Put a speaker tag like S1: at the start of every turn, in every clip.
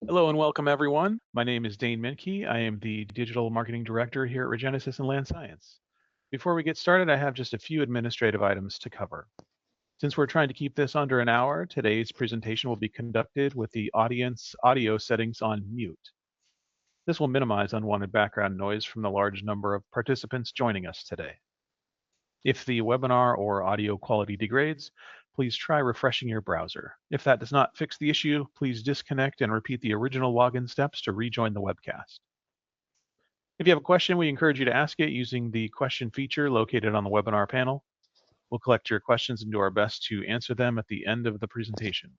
S1: Hello and welcome, everyone. My name is Dane Menke. I am the Digital Marketing Director here at Regenesis and Land Science. Before we get started, I have just a few administrative items to cover. Since we're trying to keep this under an hour, today's presentation will be conducted with the audience audio settings on mute. This will minimize unwanted background noise from the large number of participants joining us today. If the webinar or audio quality degrades, please try refreshing your browser. If that does not fix the issue, please disconnect and repeat the original login steps to rejoin the webcast. If you have a question, we encourage you to ask it using the question feature located on the webinar panel. We'll collect your questions and do our best to answer them at the end of the presentation.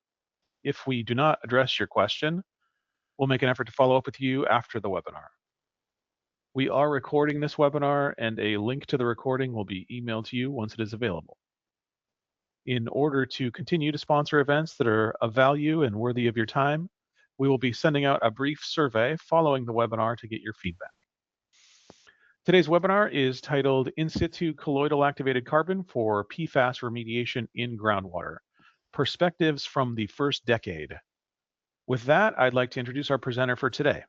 S1: If we do not address your question, we'll make an effort to follow up with you after the webinar. We are recording this webinar, and a link to the recording will be emailed to you once it is available. In order to continue to sponsor events that are of value and worthy of your time, we will be sending out a brief survey following the webinar to get your feedback. Today's webinar is titled In Situ Colloidal Activated Carbon for PFAS Remediation in Groundwater, Perspectives from the First Decade. With that, I'd like to introduce our presenter for today.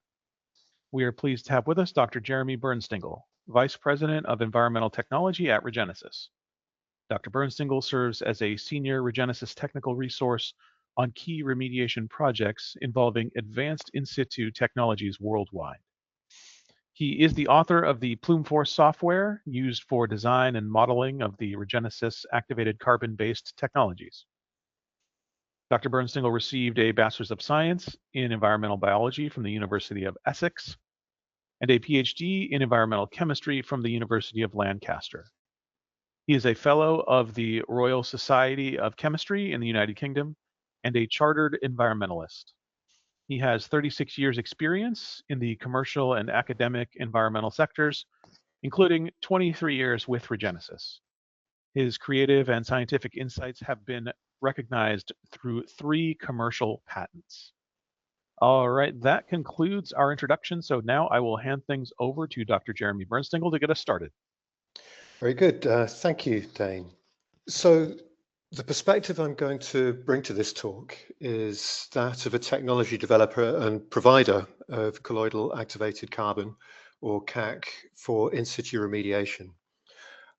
S1: We are pleased to have with us Dr. Jeremy Birnstingl, Vice President of Environmental Technology at Regenesis. Dr. Birnstingl serves as a senior Regenesis technical resource on key remediation projects involving advanced in situ technologies worldwide. He is the author of the PlumeStop software used for design and modeling of the Regenesis activated carbon-based technologies. Dr. Birnstingl received a Bachelor's of Science in Environmental Biology from the University of Essex and a PhD in Environmental Chemistry from the University of Lancaster. He is a Fellow of the Royal Society of Chemistry in the United Kingdom and a Chartered Environmentalist. He has 36 years experience in the commercial and academic environmental sectors, including 23 years with Regenesis. His creative and scientific insights have been recognized through 3 commercial patents. All right, that concludes our introduction. So now I will hand things over to Dr. Jeremy Birnstingl to get us started.
S2: Very good. Thank you, Dane. So the perspective I'm going to bring to this talk is that of a technology developer and provider of colloidal activated carbon, or CAC, for in situ remediation.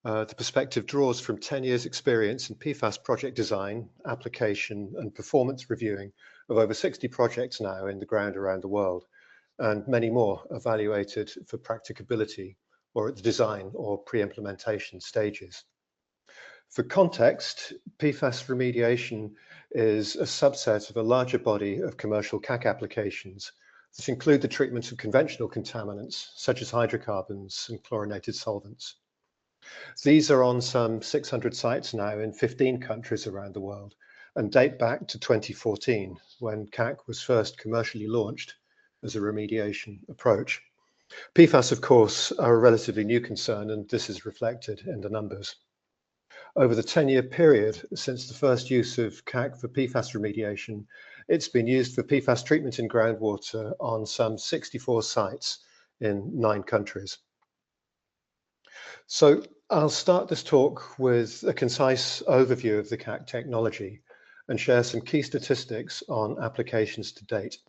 S2: The perspective draws from 10 years experience in PFAS project design, application and performance reviewing of over 60 projects now in the ground around the world, and many more evaluated for practicability or at the design or pre-implementation stages. For context, PFAS remediation is a subset of a larger body of commercial CAC applications that include the treatment of conventional contaminants such as hydrocarbons and chlorinated solvents. These are on some 600 sites now in 15 countries around the world and date back to 2014, when CAC was first commercially launched as a remediation approach. PFAS, of course, are a relatively new concern, and this is reflected in the numbers. Over the 10-year period since the first use of CAC for PFAS remediation, it's been used for PFAS treatment in groundwater on some 64 sites in 9 countries. So I'll start this talk with a concise overview of the CAC technology and share some key statistics on applications to date.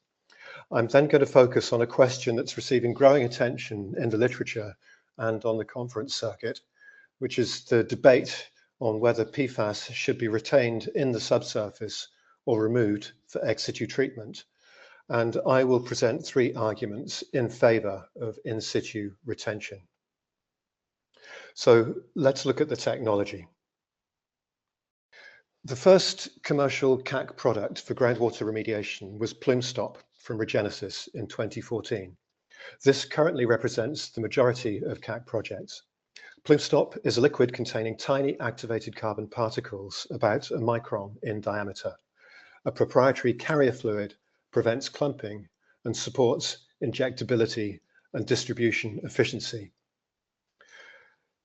S2: I'm then going to focus on a question that's receiving growing attention in the literature and on the conference circuit, which is the debate on whether PFAS should be retained in the subsurface or removed for ex situ treatment. And I will present 3 arguments in favor of in situ retention. So let's look at the technology. The first commercial CAC product for groundwater remediation was PlumeStop from Regenesis in 2014. This currently represents the majority of CAC projects. PlumeStop is a liquid containing tiny activated carbon particles about a micron in diameter. A proprietary carrier fluid prevents clumping and supports injectability and distribution efficiency.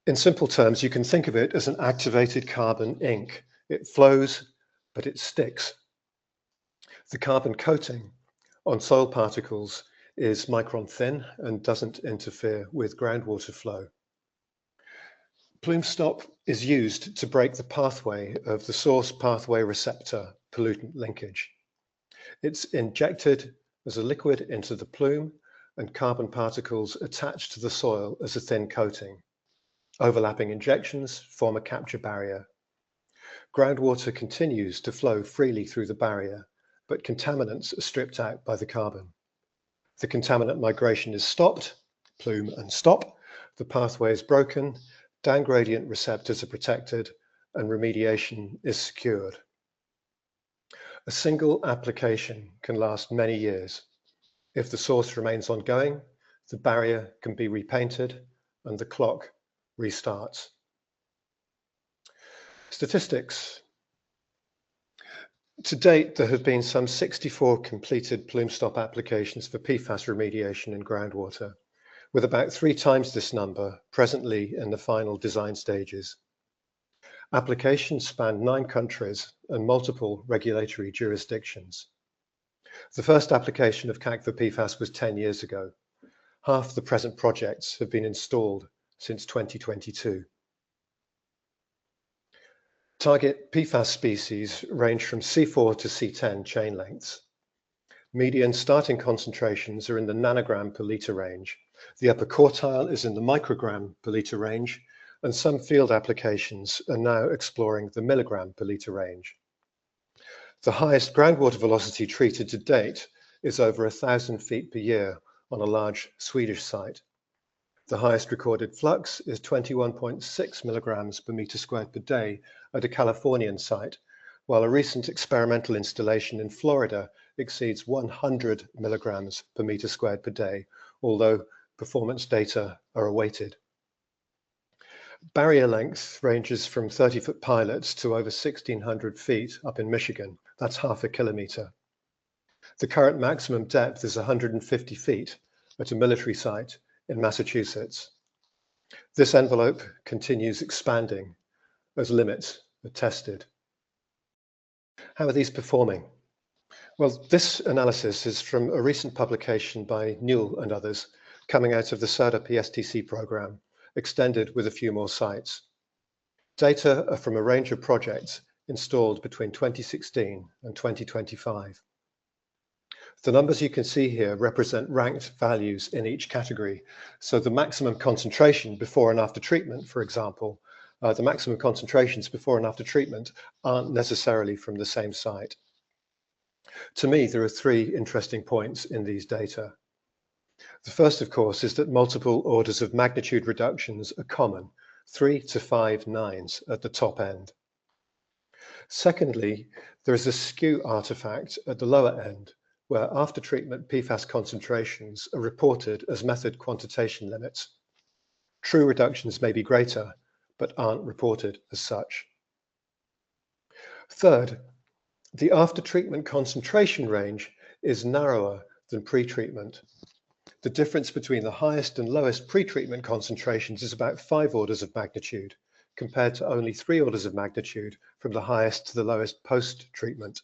S2: In simple terms, you can think of it as an activated carbon ink. It flows, but it sticks. The carbon coating on soil particles is micron thin and doesn't interfere with groundwater flow. PlumeStop is used to break the pathway of the source pathway receptor pollutant linkage. It's injected as a liquid into the plume and carbon particles attached to the soil as a thin coating. Overlapping injections form a capture barrier. Groundwater continues to flow freely through the barrier, but contaminants are stripped out by the carbon. The contaminant migration is stopped, plume and stop, the pathway is broken, down gradient receptors are protected, and remediation is secured. A single application can last many years. If the source remains ongoing, the barrier can be repainted and the clock restarts. Statistics. To date, there have been some 64 completed PlumeStop applications for PFAS remediation in groundwater, with about 3 times this number presently in the final design stages. Applications span 9 countries and multiple regulatory jurisdictions. The first application of CAC for PFAS was 10 years ago. Half the present projects have been installed since 2022. Target PFAS species range from C4 to C10 chain lengths. Median starting concentrations are in the nanogram per litre range. The upper quartile is in the microgram per litre range, and some field applications are now exploring the milligram per litre range. The highest groundwater velocity treated to date is over 1,000 feet per year on a large Swedish site. The highest recorded flux is 21.6 milligrams per meter squared per day at a Californian site, while a recent experimental installation in Florida exceeds 100 milligrams per meter squared per day, although performance data are awaited. Barrier length ranges from 30-foot pilots to over 1,600 feet up in Michigan. That's half a kilometer. The current maximum depth is 150 feet at a military site in Massachusetts. This envelope continues expanding as limits are tested. How are these performing? Well, this analysis is from a recent publication by Newell and others coming out of the CERDA PSTC program, extended with a few more sites. Data are from a range of projects installed between 2016 and 2025. The numbers you can see here represent ranked values in each category. So the maximum concentration before and after treatment, for example, the maximum concentrations before and after treatment aren't necessarily from the same site. To me, there are 3 interesting points in these data. The first, of course, is that multiple orders of magnitude reductions are common, 3 to 5 nines at the top end. Secondly, there is a skew artifact at the lower end, where after treatment PFAS concentrations are reported as method quantitation limits. True reductions may be greater, but aren't reported as such. Third, the after treatment concentration range is narrower than pre-treatment. The difference between the highest and lowest pre-treatment concentrations is about 5 orders of magnitude, compared to only 3 orders of magnitude from the highest to the lowest post-treatment.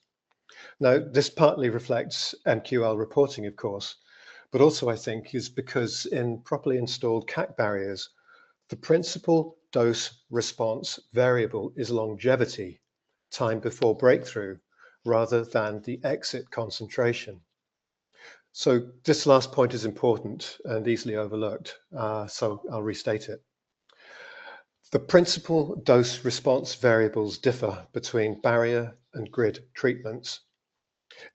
S2: Now, this partly reflects MQL reporting, of course, but also I think is because in properly installed CAC barriers, the principal dose response variable is longevity, time before breakthrough, rather than the exit concentration. So this last point is important and easily overlooked, so I'll restate it. The principal dose response variables differ between barrier and grid treatments.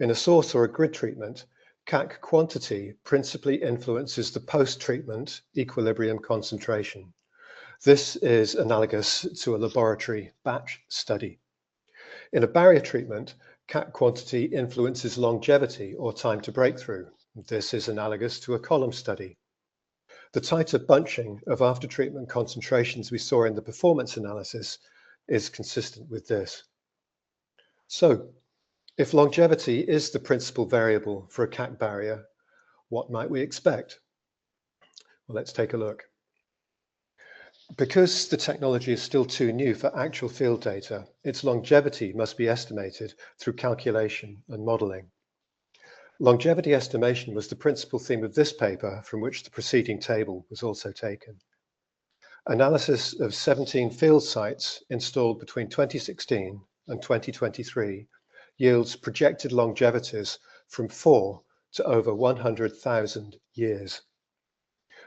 S2: In a source or a grid treatment, CAC quantity principally influences the post-treatment equilibrium concentration. This is analogous to a laboratory batch study. In a barrier treatment, CAC quantity influences longevity or time to breakthrough. This is analogous to a column study. The tighter bunching of after-treatment concentrations we saw in the performance analysis is consistent with this. So, if longevity is the principal variable for a CAC barrier, what might we expect? Well, let's take a look. Because the technology is still too new for actual field data, its longevity must be estimated through calculation and modeling. Longevity estimation was the principal theme of this paper, from which the preceding table was also taken. Analysis of 17 field sites installed between 2016 and 2023 yields projected longevities from 4 to over 100,000 years.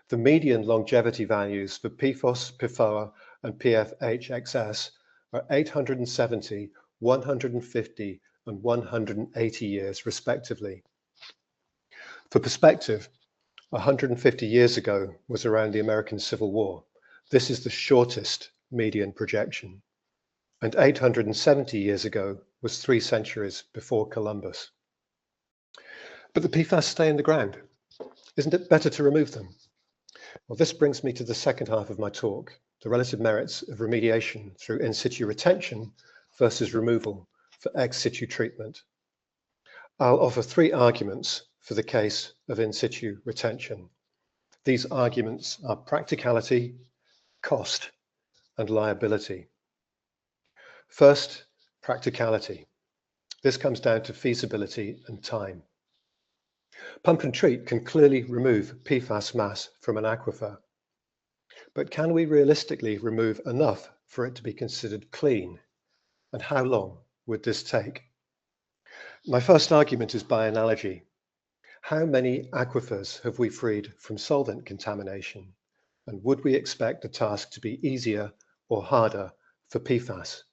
S2: The median longevity values for PFOS, PFOA, and PFHXS are 870, 150, and 180 years, respectively. For perspective, 150 years ago was around the American Civil War. This is the shortest median projection. And 870 years ago was 3 centuries before Columbus. But the PFAS stay in the ground. Isn't it better to remove them? Well, this brings me to the second half of my talk, the relative merits of remediation through in situ retention versus removal for ex situ treatment. I'll offer 3 arguments for the case of in situ retention. These arguments are practicality, cost, and liability. First, practicality. This comes down to feasibility and time. Pump and treat can clearly remove PFAS mass from an aquifer, but can we realistically remove enough for it to be considered clean? And how long would this take? My first argument is by analogy. How many aquifers have we freed from solvent contamination? And would we expect the task to be easier or harder for PFAS?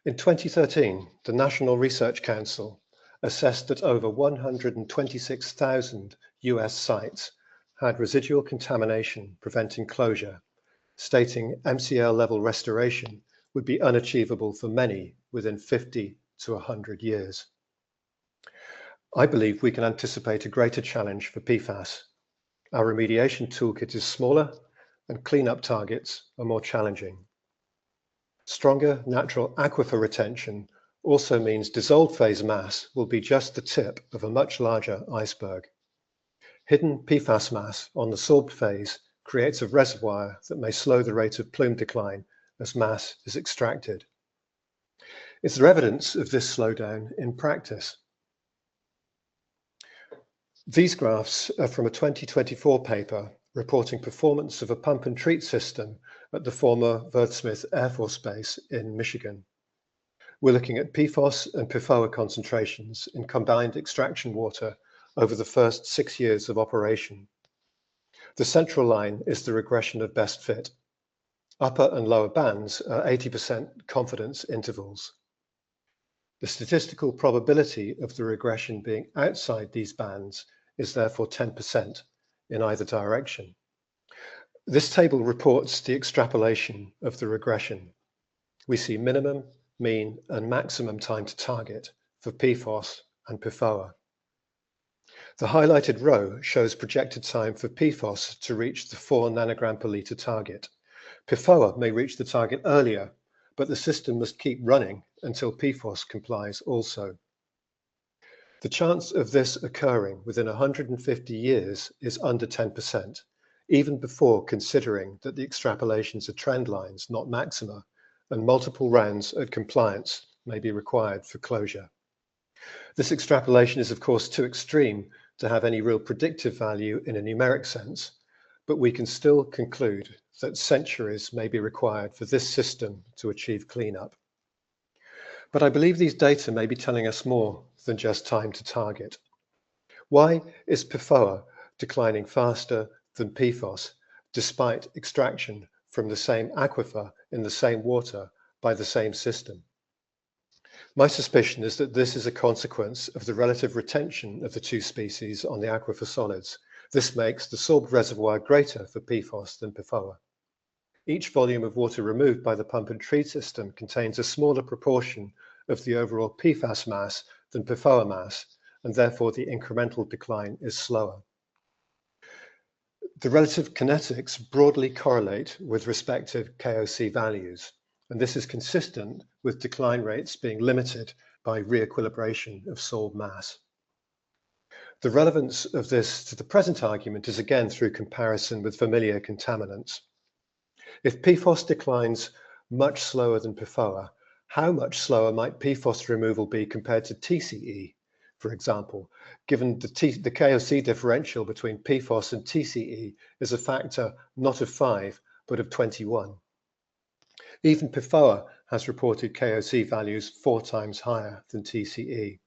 S2: In 2013, the National Research Council assessed that over 126,000 US sites had residual contamination preventing closure, stating MCL level restoration would be unachievable for many within 50 to 100 years. I believe we can anticipate a greater challenge for PFAS. Our remediation toolkit is smaller and cleanup targets are more challenging. Stronger natural aquifer retention also means dissolved phase mass will be just the tip of a much larger iceberg. Hidden PFAS mass on the sorbed phase creates a reservoir that may slow the rate of plume decline as mass is extracted. Is there evidence of this slowdown in practice? These graphs are from a 2024 paper reporting performance of a pump and treat system at the former Wurtsmith Air Force Base in Michigan. We're looking at PFOS and PFOA concentrations in combined extraction water over the first 6 years of operation. The central line is the regression of best fit. Upper and lower bands are 80% confidence intervals. The statistical probability of the regression being outside these bands is therefore 10% in either direction. This table reports the extrapolation of the regression. We see minimum, mean, and maximum time to target for PFOS and PFOA. The highlighted row shows projected time for PFOS to reach the 4 nanogram per litre target. PFOA may reach the target earlier, but the system must keep running until PFOS complies also. The chance of this occurring within 150 years is under 10%, even before considering that the extrapolations are trend lines, not maxima, and multiple rounds at compliance may be required for closure. This extrapolation is of course too extreme to have any real predictive value in a numeric sense, but we can still conclude that centuries may be required for this system to achieve cleanup. But I believe these data may be telling us more than just time to target. Why is PFOA declining faster than PFOS despite extraction from the same aquifer in the same water by the same system? My suspicion is that this is a consequence of the relative retention of the 2 species on the aquifer solids. This makes the sorbed reservoir greater for PFOS than PFOA. Each volume of water removed by the pump and treat system contains a smaller proportion of the overall PFAS mass than PFOA mass, and therefore the incremental decline is slower. The relative kinetics broadly correlate with respective KOC values, and this is consistent with decline rates being limited by re-equilibration of sorbed mass. The relevance of this to the present argument is again through comparison with familiar contaminants. If PFOS declines much slower than PFOA, how much slower might PFOS removal be compared to TCE, for example, given the KOC differential between PFOS and TCE is a factor not of 5, but of 21. Even PFOA has reported KOC values 4 times higher than TCE.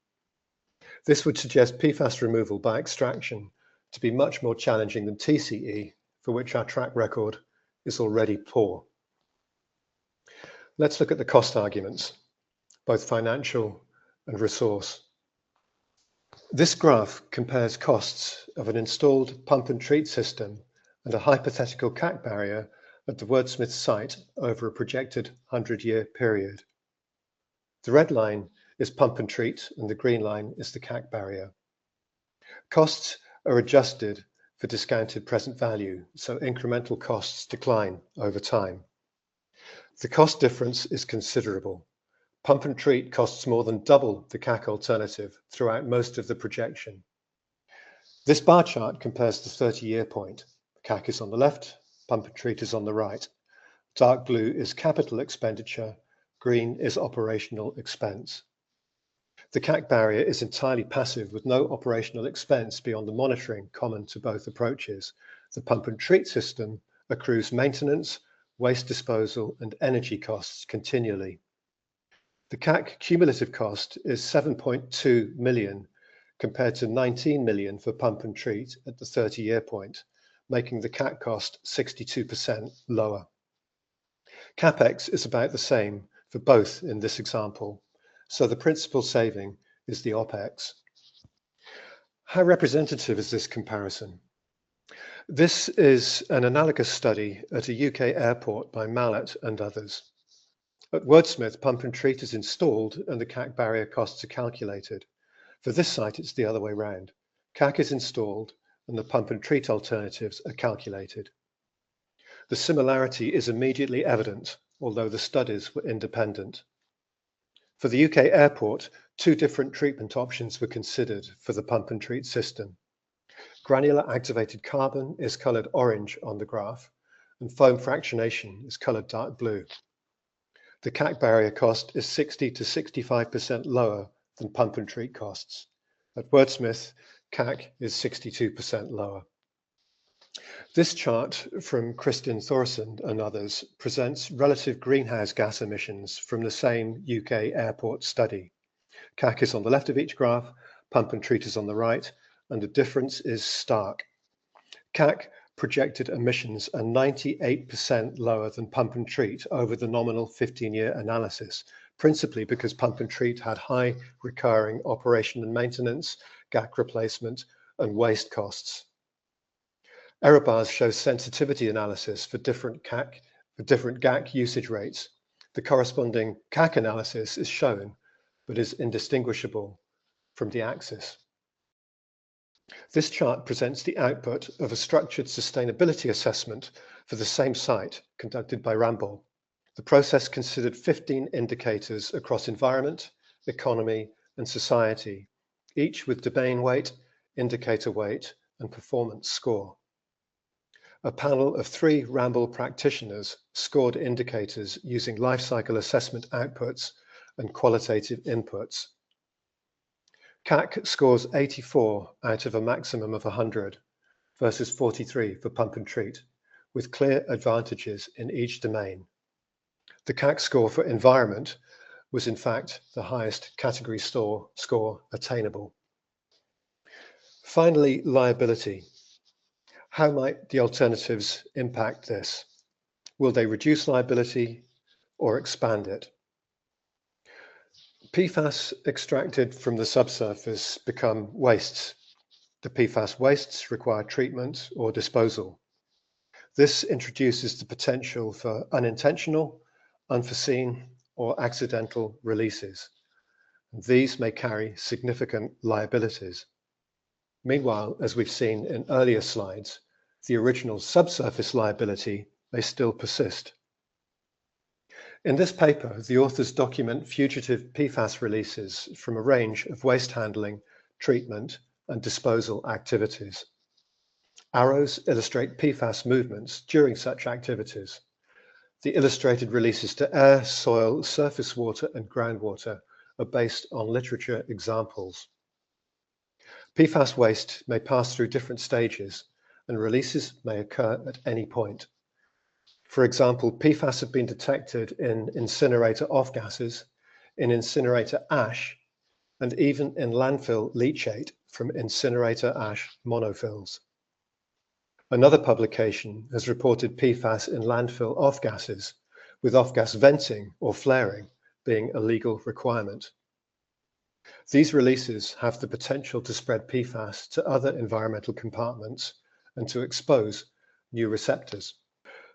S2: This would suggest PFAS removal by extraction to be much more challenging than TCE, for which our track record is already poor. Let's look at the cost arguments, both financial and resource. This graph compares costs of an installed pump and treat system and a hypothetical CAC barrier at the Wordsmith site over a projected 100-year period. The red line is pump and treat and the green line is the CAC barrier. Costs are adjusted for discounted present value, so incremental costs decline over time. The cost difference is considerable. Pump and treat costs more than double the CAC alternative throughout most of the projection. This bar chart compares the 30-year point. CAC is on the left, pump and treat is on the right. Dark blue is capital expenditure, green is operational expense. The CAC barrier is entirely passive with no operational expense beyond the monitoring common to both approaches. The pump and treat system accrues maintenance, waste disposal, and energy costs continually. The CAC cumulative cost is 7.2 million compared to 19 million for pump and treat at the 30-year point, making the CAC cost 62% lower. CapEx is about the same for both in this example, so the principal saving is the OpEx. How representative is this comparison? This is an analogous study at a UK airport by Mallet and others. At Wordsmith, pump and treat is installed and the CAC barrier costs are calculated. For this site, it's the other way round. CAC is installed and the pump and treat alternatives are calculated. The similarity is immediately evident, although the studies were independent. For the UK airport, two different treatment options were considered for the pump and treat system. Granular activated carbon is coloured orange on the graph, and foam fractionation is coloured dark blue. The CAC barrier cost is 60 to 65% lower than pump and treat costs. At Wordsmith, CAC is 62% lower. This chart from Kristin Thorsen and others presents relative greenhouse gas emissions from the same UK airport study. CAC is on the left of each graph, pump and treat is on the right, and the difference is stark. CAC projected emissions are 98% lower than pump and treat over the nominal 15-year analysis, principally because pump and treat had high recurring operation and maintenance, GAC replacement, and waste costs. Error bars show sensitivity analysis for different GAC usage rates. The corresponding CAC analysis is shown, but is indistinguishable from the axis. This chart presents the output of a structured sustainability assessment for the same site conducted by Ramboll. The process considered 15 indicators across environment, economy, and society, each with domain weight, indicator weight, and performance score. A panel of 3 Ramboll practitioners scored indicators using life cycle assessment outputs and qualitative inputs. CAC scores 84 out of a maximum of 100 versus 43 for pump and treat, with clear advantages in each domain. The CAC score for environment was in fact the highest category score attainable. Finally, liability. How might the alternatives impact this? Will they reduce liability or expand it? PFAS extracted from the subsurface become wastes. The PFAS wastes require treatment or disposal. This introduces the potential for unintentional, unforeseen, or accidental releases. These may carry significant liabilities. Meanwhile, as we've seen in earlier slides, the original subsurface liability may still persist. In this paper, the authors document fugitive PFAS releases from a range of waste handling, treatment, and disposal activities. Arrows illustrate PFAS movements during such activities. The illustrated releases to air, soil, surface water, and groundwater are based on literature examples. PFAS waste may pass through different stages, and releases may occur at any point. For example, PFAS have been detected in incinerator off-gases, in incinerator ash, and even in landfill leachate from incinerator ash monofills. Another publication has reported PFAS in landfill off-gases, with off-gas venting or flaring being a legal requirement. These releases have the potential to spread PFAS to other environmental compartments and to expose new receptors.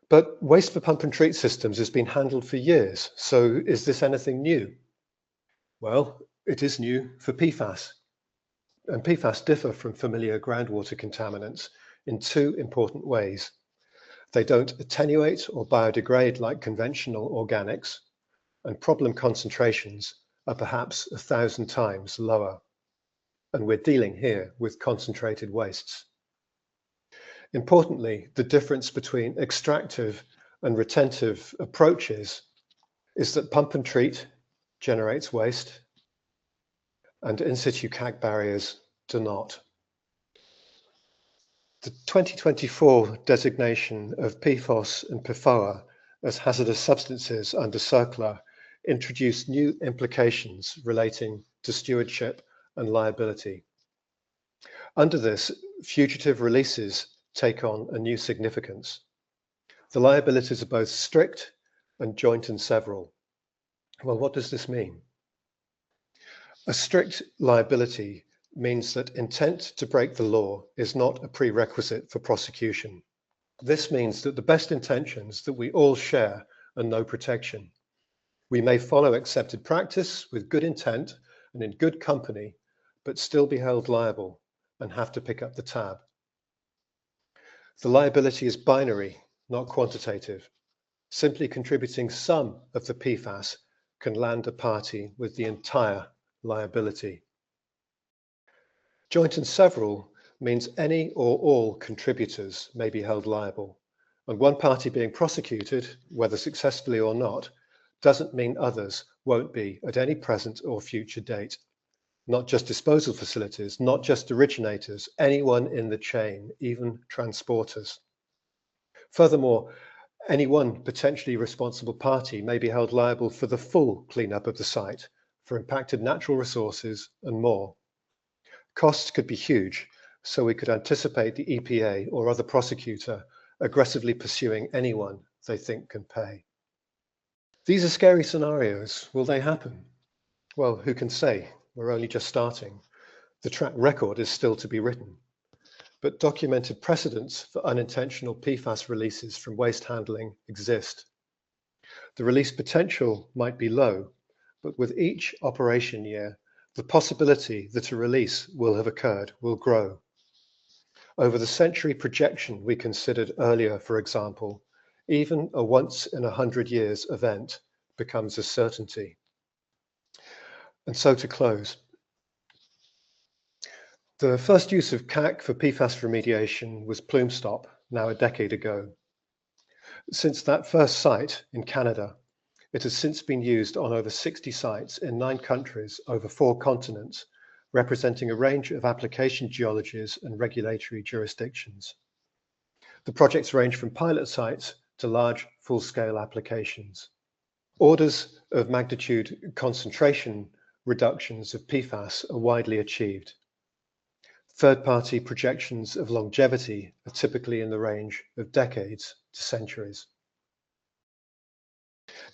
S2: But waste for pump and treat systems has been handled for years, so is this anything new? Well, it is new for PFAS. And PFAS differ from familiar groundwater contaminants in two important ways. They don't attenuate or biodegrade like conventional organics, and problem concentrations are perhaps 1,000 times lower. And we're dealing here with concentrated wastes. Importantly, the difference between extractive and retentive approaches is that pump and treat generates waste and in situ CAC barriers do not. The 2024 designation of PFOS and PFOA as hazardous substances under circular introduced new implications relating to stewardship and liability. Under this, fugitive releases take on a new significance. The liabilities are both strict and joint and several. Well, what does this mean? A strict liability means that intent to break the law is not a prerequisite for prosecution. This means that the best intentions that we all share are no protection. We may follow accepted practice with good intent and in good company, but still be held liable and have to pick up the tab. The liability is binary, not quantitative. Simply contributing some of the PFAS can land a party with the entire liability. Joint and several means any or all contributors may be held liable, and one party being prosecuted, whether successfully or not, doesn't mean others won't be at any present or future date. Not just disposal facilities, not just originators, anyone in the chain, even transporters. Furthermore, any one potentially responsible party may be held liable for the full cleanup of the site, for impacted natural resources and more. Costs could be huge, so we could anticipate the EPA or other prosecutor aggressively pursuing anyone they think can pay. These are scary scenarios. Will they happen? Well, who can say? We're only just starting. The track record is still to be written. But documented precedents for unintentional PFAS releases from waste handling exist. The release potential might be low, but with each operation year, the possibility that a release will have occurred will grow. Over the century projection we considered earlier, for example, even a once in 100 years event becomes a certainty. And so to close, the first use of CAC for PFAS remediation was PlumeStop, now a decade ago. Since that first site in Canada, it has since been used on over 60 sites in 9 countries over 4 continents, representing a range of application geologies and regulatory jurisdictions. The projects range from pilot sites to large full-scale applications. Orders of magnitude concentration reductions of PFAS are widely achieved. Third-party projections of longevity are typically in the range of decades to centuries.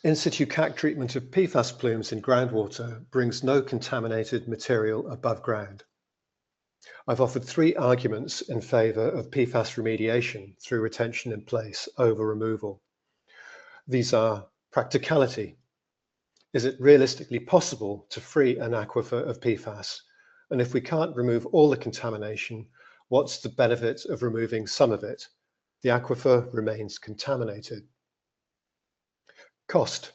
S2: In situ CAC treatment of PFAS plumes in groundwater brings no contaminated material above ground. I've offered 3 arguments in favour of PFAS remediation through retention in place over removal. These are practicality. Is it realistically possible to free an aquifer of PFAS? And if we can't remove all the contamination, what's the benefit of removing some of it? The aquifer remains contaminated. Cost.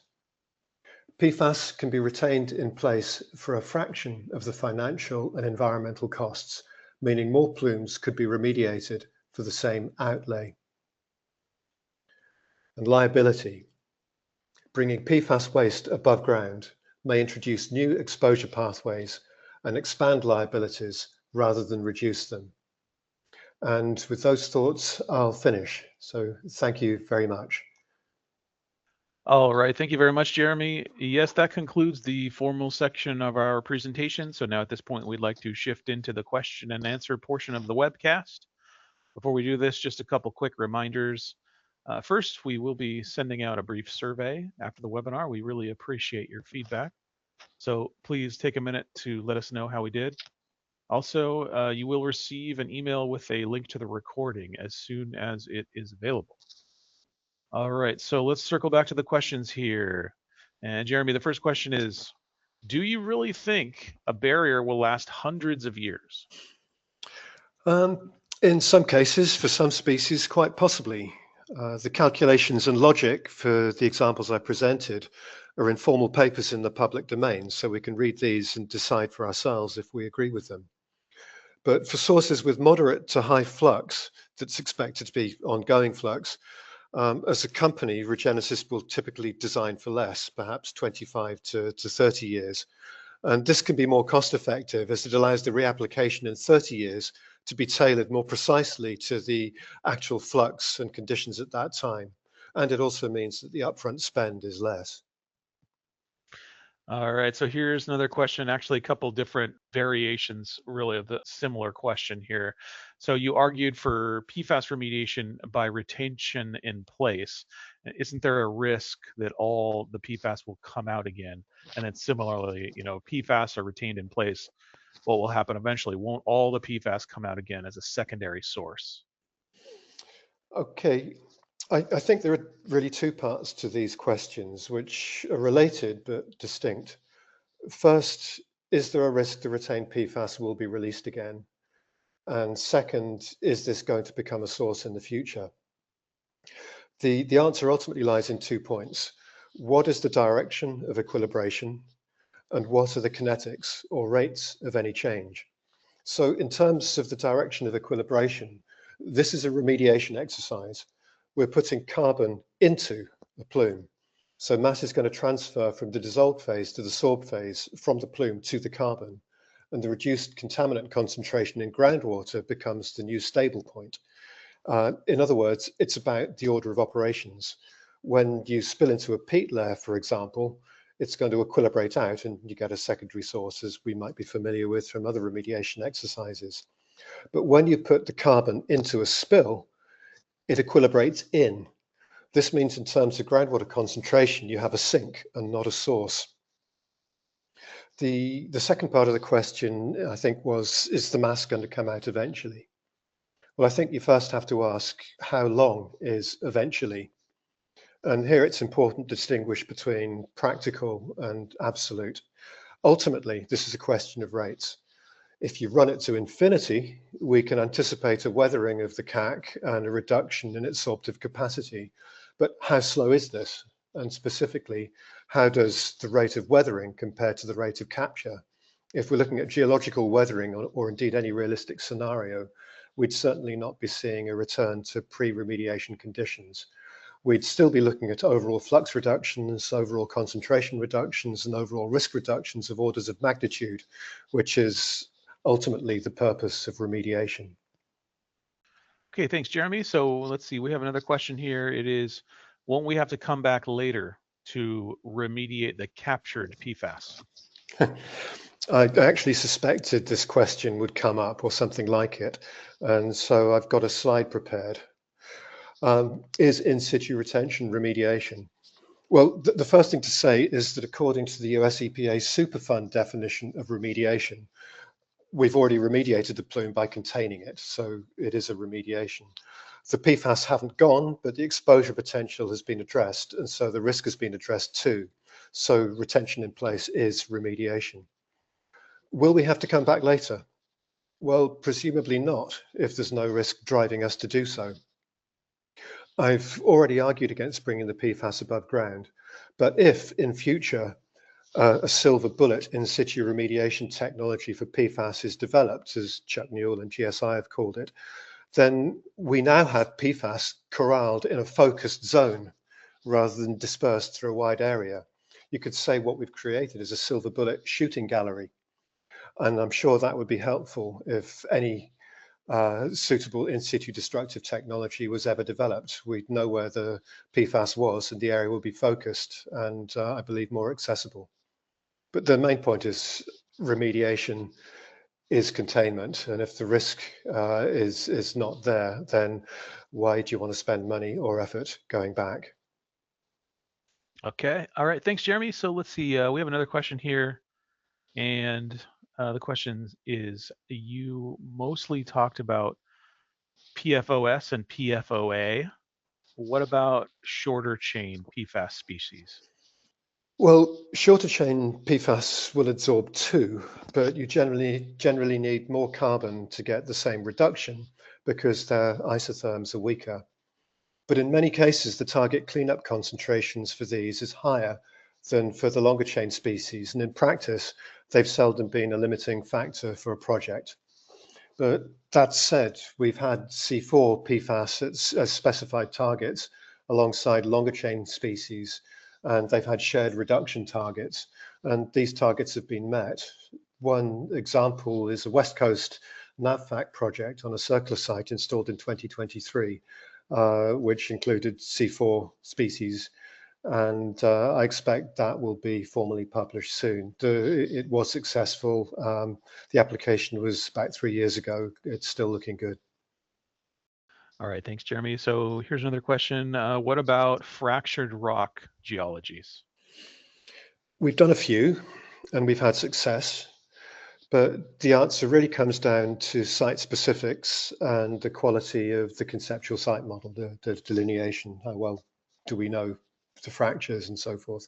S2: PFAS can be retained in place for a fraction of the financial and environmental costs, meaning more plumes could be remediated for the same outlay. And liability. Bringing PFAS waste above ground may introduce new exposure pathways and expand liabilities rather than reduce them. And with those thoughts, I'll finish. So thank you very much.
S1: All right, thank you very much, Jeremy. Yes, that concludes the formal section of our presentation. So now at this point, we'd like to shift into the question and answer portion of the webcast. Before we do this, just a couple quick reminders. First, we will be sending out a brief survey after the webinar. We really appreciate your feedback. So please take a minute to let us know how we did. Also, you will receive an email with a link to the recording as soon as it is available. All right, so let's circle back to the questions here. And Jeremy, the first question is, do you really think a barrier will last hundreds of years?
S2: In some cases, for some species, quite possibly. The calculations and logic for the examples I presented are in formal papers in the public domain, so we can read these and decide for ourselves if we agree with them. But for sources with moderate to high flux, that's expected to be ongoing flux, as a company, Regenesis will typically design for less, perhaps 25 to 30 years. And this can be more cost effective as it allows the reapplication in 30 years to be tailored more precisely to the actual flux and conditions at that time. And it also means that the upfront spend is less.
S1: All right, so here's another question, actually a couple different variations really of the similar question here. So you argued for PFAS remediation by retention in place. Isn't there a risk that all the PFAS will come out again? And then similarly, PFAS are retained in place. What will happen eventually? Won't all the PFAS come out again as a secondary source?
S2: Okay, I think there are really two parts to these questions, which are related but distinct. First, is there a risk the retained PFAS will be released again? And second, is this going to become a source in the future? The answer ultimately lies in 2 points. What is the direction of equilibration? And what are the kinetics or rates of any change? So in terms of the direction of equilibration, this is a remediation exercise. We're putting carbon into a plume. So mass is going to transfer from the dissolved phase to the sorbed phase, from the plume to the carbon. And the reduced contaminant concentration in groundwater becomes the new stable point. In other words, it's about the order of operations. When you spill into a peat layer, for example, it's going to equilibrate out and you get a secondary source, as we might be familiar with from other remediation exercises. But when you put the carbon into a spill, it equilibrates in. This means in terms of groundwater concentration, you have a sink and not a source. The second part of the question, I think, was, is the mass going to come out eventually? Well, I think you first have to ask, how long is eventually? And here it's important to distinguish between practical and absolute. Ultimately, this is a question of rates. If you run it to infinity, we can anticipate a weathering of the CAC and a reduction in its sorptive capacity. But how slow is this? And specifically, how does the rate of weathering compare to the rate of capture? If we're looking at geological weathering or indeed any realistic scenario, we'd certainly not be seeing a return to pre-remediation conditions. We'd still be looking at overall flux reductions, overall concentration reductions, and overall risk reductions of orders of magnitude, which is ultimately the purpose of remediation.
S1: Okay, thanks, Jeremy. So let's see, we have another question here. It is, won't we have to come back later to remediate the captured PFAS?
S2: I actually suspected this question would come up or something like it. And so I've got a slide prepared. Is in situ retention remediation? Well, the first thing to say is that according to the US EPA's Superfund definition of remediation, we've already remediated the plume by containing it. So it is a remediation. The PFAS haven't gone, but the exposure potential has been addressed. And so the risk has been addressed too. So retention in place is remediation. Will we have to come back later? Well, presumably not, if there's no risk driving us to do so. I've already argued against bringing the PFAS above ground, but if in future a silver bullet in situ remediation technology for PFAS is developed, as Chuck Newell and GSI have called it, then we now have PFAS corralled in a focused zone rather than dispersed through a wide area. You could say what we've created is a silver bullet shooting gallery. And I'm sure that would be helpful if any suitable in situ destructive technology was ever developed. We'd know where the PFAS was and the area will be focused and I believe more accessible. But the main point is remediation is containment. And if the risk is not there, then why do you want to spend money or effort going back?
S1: Okay. All right. Thanks, Jeremy. So let's see. We have another question here. And the question is, you mostly talked about PFOS and PFOA. What about shorter chain PFAS species?
S2: Well, shorter chain PFAS will absorb too, but you generally need more carbon to get the same reduction because their isotherms are weaker. But in many cases, the target cleanup concentrations for these is higher than for the longer chain species. And in practice, they've seldom been a limiting factor for a project. But that said, we've had C4 PFAS as specified targets alongside longer chain species, and they've had shared reduction targets, and these targets have been met. One example is a West Coast NAVFAC project on a circular site installed in 2023, which included C4 species, and I expect that will be formally published soon. It was successful. The application was about 3 years ago. It's still looking good.
S1: All right. Thanks, Jeremy. So here's another question. What about fractured rock geologies?
S2: We've done a few and we've had success, but the answer really comes down to site specifics and the quality of the conceptual site model, the delineation. How well do we know the fractures and so forth?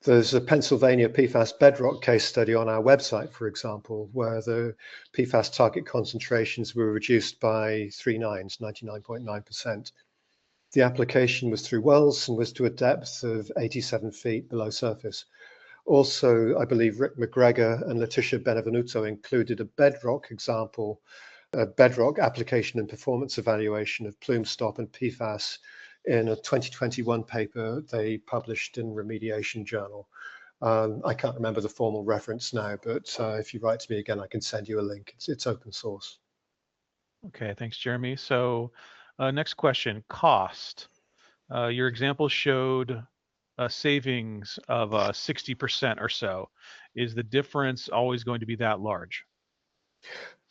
S2: There's a Pennsylvania PFAS bedrock case study on our website, for example, where the PFAS target concentrations were reduced by 3 nines, 99.9%. The application was through wells and was to a depth of 87 feet below surface. Also, I believe Rick McGregor and Letitia Benevenuto included a bedrock example, a bedrock application and performance evaluation of PlumeStop and PFAS in a 2021 paper they published in Remediation journal. I can't remember the formal reference now, but if you write to me again, I can send you a link. It's open source.
S1: Okay, thanks, Jeremy. So next question, cost. Your example showed savings of 60% or so. Is the difference always going to be that large?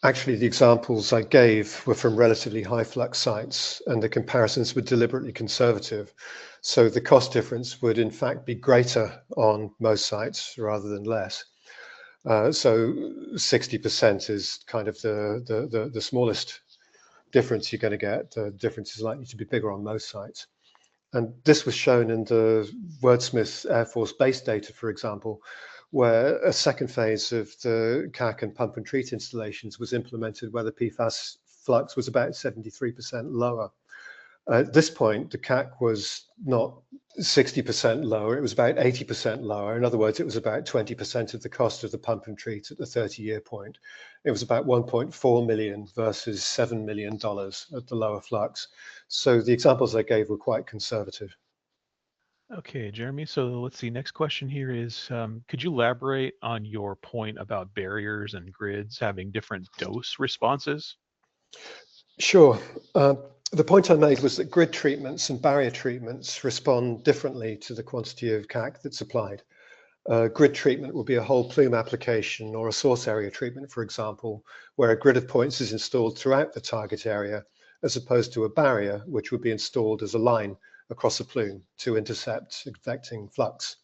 S2: Actually, the examples I gave were from relatively high flux sites, and the comparisons were deliberately conservative. So the cost difference would in fact be greater on most sites rather than less. So 60% is kind of the smallest difference you're going to get. The difference is likely to be bigger on most sites. And this was shown in the Wordsmith Air Force Base data, for example, where a second phase of the CAC and pump and treat installations was implemented where the PFAS flux was about 73% lower. At this point, the CAC was not 60% lower, it was about 80% lower. In other words, it was about 20% of the cost of the pump and treat at the 30-year point. It was about 1.4 million versus $7 million at the lower flux. So the examples I gave were quite conservative.
S1: Okay, Jeremy. So let's see. Next question here is, could you elaborate on your point about barriers and grids having different dose responses?
S2: Sure. The point I made was that grid treatments and barrier treatments respond differently to the quantity of CAC that's applied. Grid treatment would be a whole plume application or a source area treatment, for example, where a grid of points is installed throughout the target area, as opposed to a barrier, which would be installed as a line across a plume to intercept infecting flux.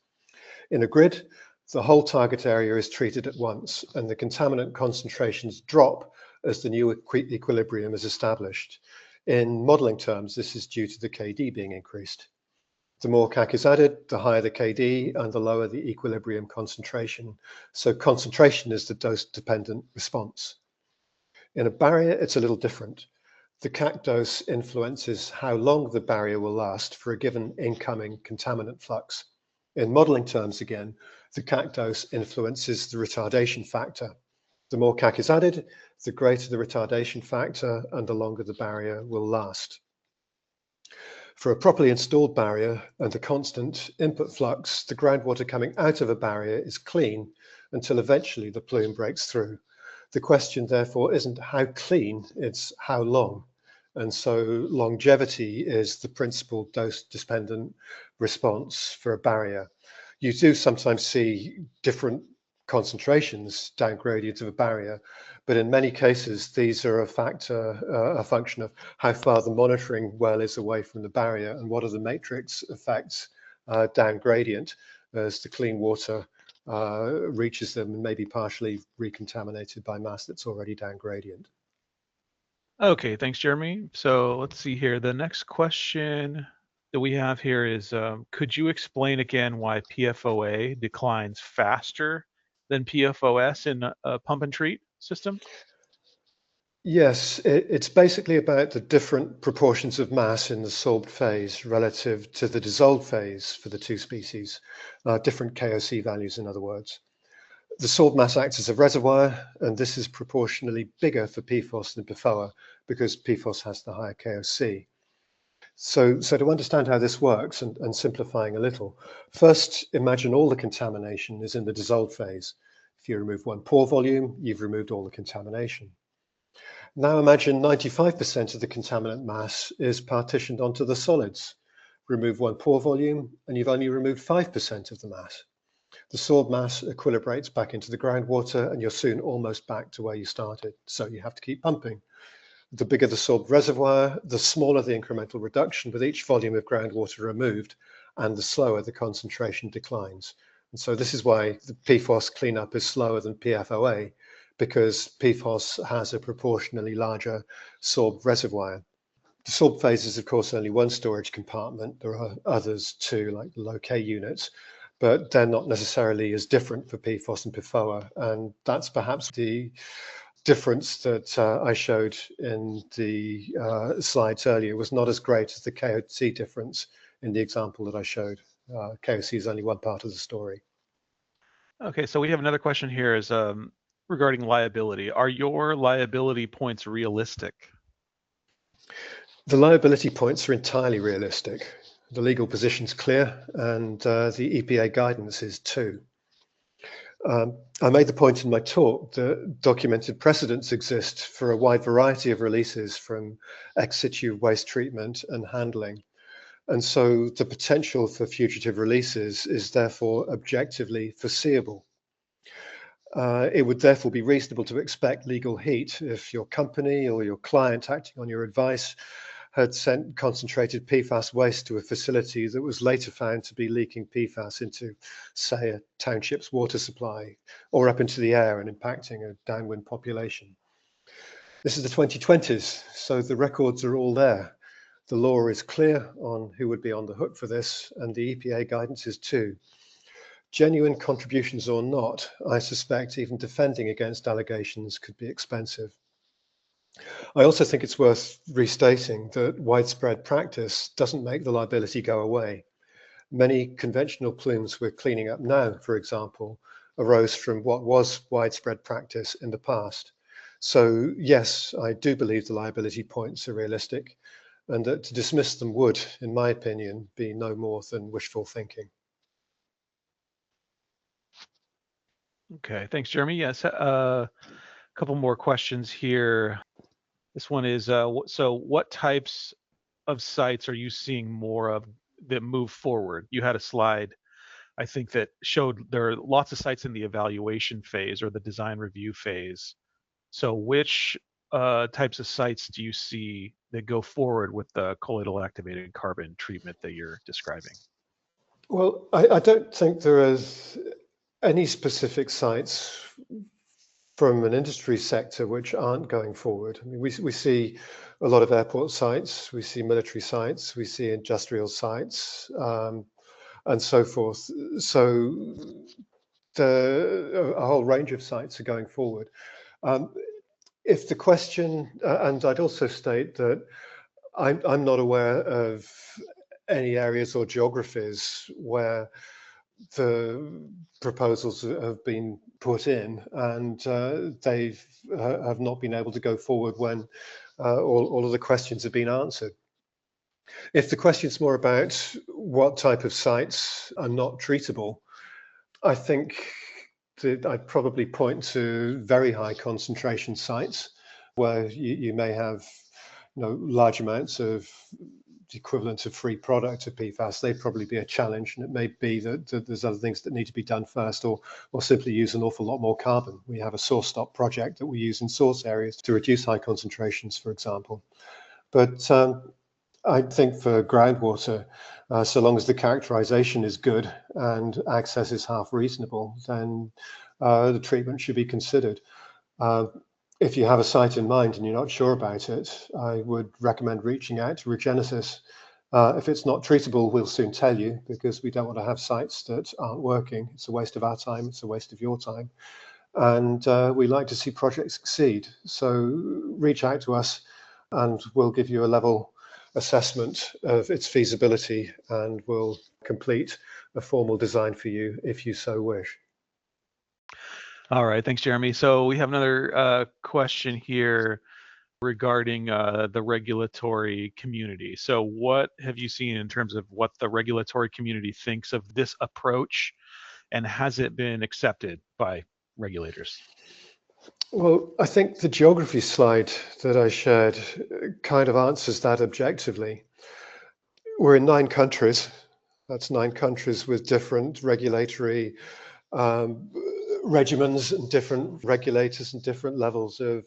S2: In a grid, the whole target area is treated at once, and the contaminant concentrations drop as the new equilibrium is established. In modeling terms, this is due to the KD being increased. The more CAC is added, the higher the KD and the lower the equilibrium concentration. So concentration is the dose-dependent response. In a barrier, it's a little different. The CAC dose influences how long the barrier will last for a given incoming contaminant flux. In modeling terms again, the CAC dose influences the retardation factor. The more CAC is added, the greater the retardation factor and the longer the barrier will last. For a properly installed barrier and a constant input flux, the groundwater coming out of a barrier is clean until eventually the plume breaks through. The question, therefore, isn't how clean, it's how long. And so longevity is the principal dose-dependent response for a barrier. You do sometimes see different concentrations down gradients of a barrier, but in many cases, these are a function of how far the monitoring well is away from the barrier and what are the matrix effects down gradient as the clean water reaches them and may be partially recontaminated by mass that's already down gradient.
S1: Okay, thanks, Jeremy. So let's see here. The next question that we have here is, could you explain again why PFOA declines faster than PFOS in a pump and treat system?
S2: Yes, it's basically about the different proportions of mass in the sorbed phase relative to the dissolved phase for the two species, different KOC values, in other words. The sorbed mass acts as a reservoir, and this is proportionally bigger for PFOS than PFOA because PFOS has the higher KOC. So to understand how this works and simplifying a little, first imagine all the contamination is in the dissolved phase. If you remove one pore volume, you've removed all the contamination. Now imagine 95% of the contaminant mass is partitioned onto the solids. Remove one pore volume and you've only removed 5% of the mass. The sorbed mass equilibrates back into the groundwater and you're soon almost back to where you started. So you have to keep pumping. The bigger the sorbed reservoir, the smaller the incremental reduction with each volume of groundwater removed, and the slower the concentration declines. And so this is why the PFOS cleanup is slower than PFOA, because PFOS has a proportionally larger sorbed reservoir. The sorbed phase is, of course, only one storage compartment. There are others too, like the low K units, but they're not necessarily as different for PFOS and PFOA. And that's perhaps the difference that I showed in the slides earlier was not as great as the KOC difference in the example that I showed. KOC is only one part of the story.
S1: Okay, so we have another question here is regarding liability. Are your liability points realistic?
S2: The liability points are entirely realistic. The legal position's clear and the EPA guidance is too. I made the point in my talk that documented precedents exist for a wide variety of releases from ex situ waste treatment and handling. And so the potential for fugitive releases is therefore objectively foreseeable. It would therefore be reasonable to expect legal heat if your company or your client acting on your advice had sent concentrated PFAS waste to a facility that was later found to be leaking PFAS into, say, a township's water supply or up into the air and impacting a downwind population. This is the 2020s, so the records are all there. The law is clear on who would be on the hook for this, and the EPA guidance is too. Genuine contributions or not, I suspect even defending against allegations could be expensive. I also think it's worth restating that widespread practice doesn't make the liability go away. Many conventional plumes we're cleaning up now, for example, arose from what was widespread practice in the past. So yes, I do believe the liability points are realistic, and that to dismiss them would, in my opinion, be no more than wishful thinking.
S1: Okay, thanks, Jeremy. Yes, a couple more questions here. This one is, so what types of sites are you seeing more of that move forward? You had a slide, I think, that showed there are lots of sites in the evaluation phase or the design review phase. So which types of sites do you see that go forward with the colloidal activated carbon treatment that you're describing?
S2: Well, I don't think there is any specific sites from an industry sector which aren't going forward. I mean, we see a lot of airport sites, we see military sites, we see industrial sites, and so forth. So a whole range of sites are going forward. If the question, and I'd also state that I'm not aware of any areas or geographies where the proposals have been put in and they've have not been able to go forward when all of the questions have been answered. If the question's more about what type of sites are not treatable, I think I'd probably point to very high concentration sites where you may have large amounts of the equivalent of free product of PFAS. They'd probably be a challenge, and it may be that there's other things that need to be done first, or simply use an awful lot more carbon. We have a source stop project that we use in source areas to reduce high concentrations, for example. But I think for groundwater, so long as the characterization is good and access is half reasonable, then the treatment should be considered. If you have a site in mind and you're not sure about it, I would recommend reaching out to Regenesis. If it's not treatable, we'll soon tell you, because we don't want to have sites that aren't working. It's a waste of our time, it's a waste of your time. And we like to see projects succeed. So reach out to us and we'll give you a level assessment of its feasibility, and we'll complete a formal design for you if you so wish.
S1: All right, thanks, Jeremy. So we have another question here regarding the regulatory community. So what have you seen in terms of what the regulatory community thinks of this approach, and has it been accepted by regulators?
S2: Well, I think the geography slide that I shared kind of answers that objectively. We're in 9 countries. That's 9 countries with different regulatory regimens and different regulators and different levels of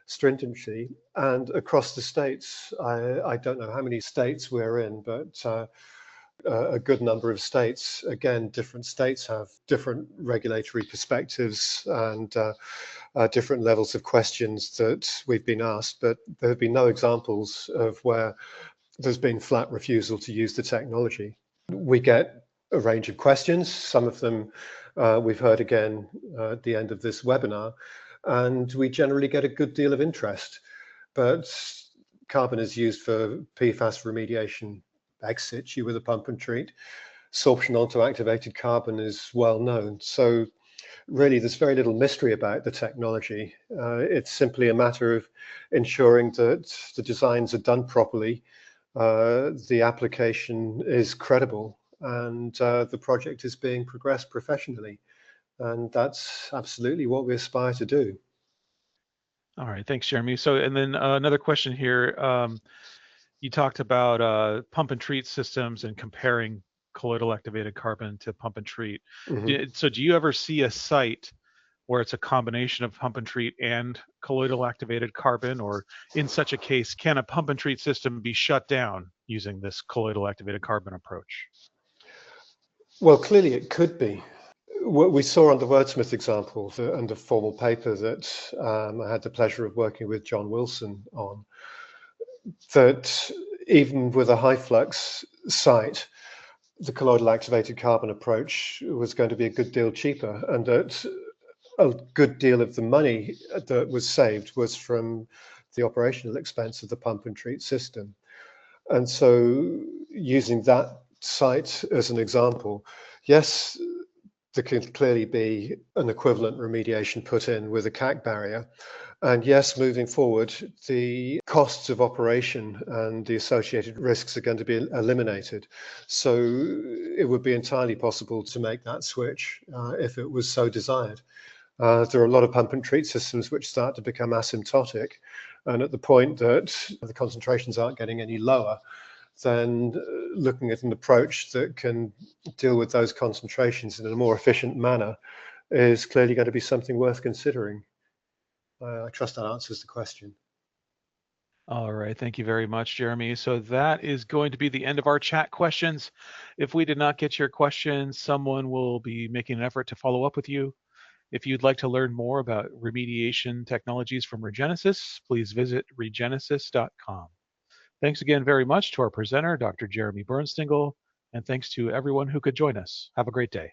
S2: stringency. And across the states, I don't know how many states we're in, but a good number of states. Again, different states have different regulatory perspectives and different levels of questions that we've been asked, but there have been no examples of where there's been flat refusal to use the technology. We get a range of questions. Some of them we've heard again at the end of this webinar, and we generally get a good deal of interest. But carbon is used for PFAS remediation ex situ with a pump and treat. Sorption onto activated carbon is well known. So really, there's very little mystery about the technology. It's simply a matter of ensuring that the designs are done properly, the application is credible, and the project is being progressed professionally. And that's absolutely what we aspire to do.
S1: All right, thanks, Jeremy. So, and then another question here. You talked about pump and treat systems and comparing colloidal activated carbon to pump and treat.
S2: Mhm.
S1: So do you ever see a site where it's a combination of pump and treat and colloidal activated carbon, or in such a case, can a pump and treat system be shut down using this colloidal activated carbon approach?
S2: Well, clearly it could be. What we saw on the Wordsmith example and the formal paper that I had the pleasure of working with John Wilson on, that even with a high flux site, the colloidal activated carbon approach was going to be a good deal cheaper, and that a good deal of the money that was saved was from the operational expense of the pump and treat system. And so using that site as an example, yes, there can clearly be an equivalent remediation put in with a CAC barrier. And yes, moving forward, the costs of operation and the associated risks are going to be eliminated. So it would be entirely possible to make that switch if it was so desired. There are a lot of pump and treat systems which start to become asymptotic. And at the point that the concentrations aren't getting any lower, then looking at an approach that can deal with those concentrations in a more efficient manner is clearly going to be something worth considering. I trust that answers the question.
S1: All right, thank you very much, Jeremy. So that is going to be the end of our chat questions. If we did not get your question, someone will be making an effort to follow up with you. If you'd like to learn more about remediation technologies from Regenesis, please visit regenesis.com. Thanks again very much to our presenter, Dr. Jeremy Birnstingl, and thanks to everyone who could join us. Have a great day.